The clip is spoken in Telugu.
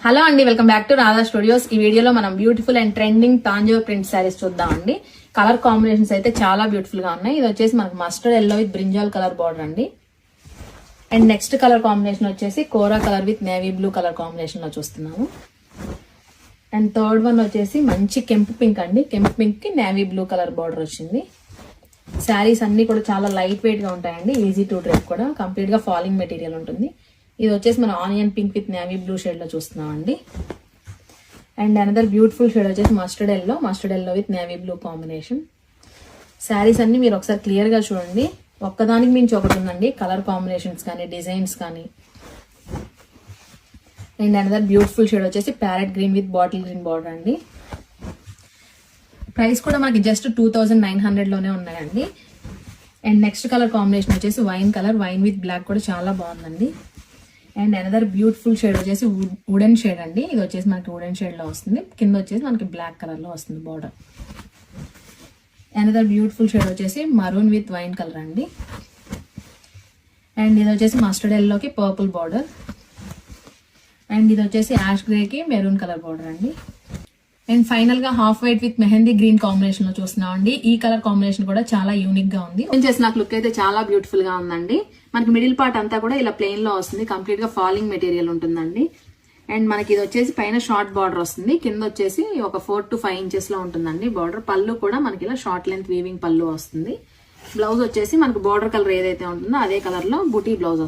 హలో అండి, welcome back to Radha studios. ఈ వీడియోలో మనం beautiful and trending Tanjore print saris చూద్దామండి. కలర్ కాంబినేషన్స్ అయితే చాలా బ్యూటిఫుల్ గా ఉన్నాయి. ఇది వచ్చేసి మనకు mustard yellow with brinjal colour border అండి. అండ్ నెక్స్ట్ కలర్ కాంబినేషన్ వచ్చేసి kora colour with navy blue colour combination లో చూస్తున్నాము. అండ్ థర్డ్ వన్ వచ్చేసి మంచి కెంపు పింక్ అండి. కెంపు పింక్ కి నేవీ బ్లూ కలర్ బార్డర్ వచ్చింది. శారీస్ అన్ని కూడా చాలా లైట్ వెయిట్ గా ఉంటాయండి. ఈజీ టు డ్రెస్ కూడా, కంప్లీట్ గా ఫాలింగ్ మెటీరియల్ ఉంటుంది. ఇది వచ్చేసి మనం onion pink with navy blue shade లో చూస్తున్నాం అండి. అండ్ అనదర్ బ్యూటిఫుల్ షేడ్ వచ్చేసి mustard yellow with navy blue combination. Saris అన్ని మీరు ఒకసారి క్లియర్ గా చూడండి, ఒక్కదానికి మించి ఒకటి ఉందండి. కలర్ కాంబినేషన్స్ కానీ, డిజైన్స్ కానీ. అండ్ అనదర్ బ్యూటిఫుల్ షేడ్ వచ్చేసి parrot green with bottle green border అండి. ప్రైస్ కూడా మనకి జస్ట్ 2900 లోనే ఉన్నాయండి. అండ్ నెక్స్ట్ కలర్ కాంబినేషన్ వచ్చేసి వైన్ విత్ బ్లాక్ కూడా చాలా బాగుందండి. అండ్ అనదర్ బ్యూటిఫుల్ షేడ్ వచ్చేసి వుడెన్ షేడ్ అండి. ఇది వచ్చేసి మనకి వుడెన్ షేడ్ లో వస్తుంది. కింద వచ్చేసి మనకి బ్లాక్ కలర్ లో వస్తుంది బార్డర్. అనదర్ బ్యూటిఫుల్ షేడ్ వచ్చేసి మరూన్ విత్ వైన్ కలర్ అండి. అండ్ ఇది వచ్చేసి మస్టర్డ్ ఎల్లోకి పర్పుల్ బార్డర్. అండ్ ఇది వచ్చేసి యాష్ గ్రే కి మెరూన్ కలర్ బార్డర్ అండి. అండ్ ఫైనల్ గా half white with mehndi green combination లో చూస్తున్నాం అండి. ఈ కలర్ కాంబినేషన్ కూడా చాలా యూనిక్ గా ఉంది. నాకు లుక్ అయితే చాలా బ్యూటిఫుల్ గా ఉందండి. మనకి మిడిల్ పార్ట్ అంతా కూడా ఇలా ప్లెయిన్ లో వస్తుంది. కంప్లీట్ గా ఫాలింగ్ మెటీరియల్ ఉంటుందండి. అండ్ మనకి ఇది వచ్చేసి పైన షార్ట్ బార్డర్ వస్తుంది. కింద వచ్చేసి ఒక 4 to 5 ఇంచెస్ లో ఉంటుందండి బార్డర్. పళ్ళు కూడా మనకి ఇలా షార్ట్ లెంత్ వీవింగ్ పళ్ళు వస్తుంది. బ్లౌజ్ వచ్చేసి మనకి బార్డర్ కలర్ ఏదైతే ఉంటుందో అదే కలర్ లో బూటీ బ్లౌజ్ వస్తుంది.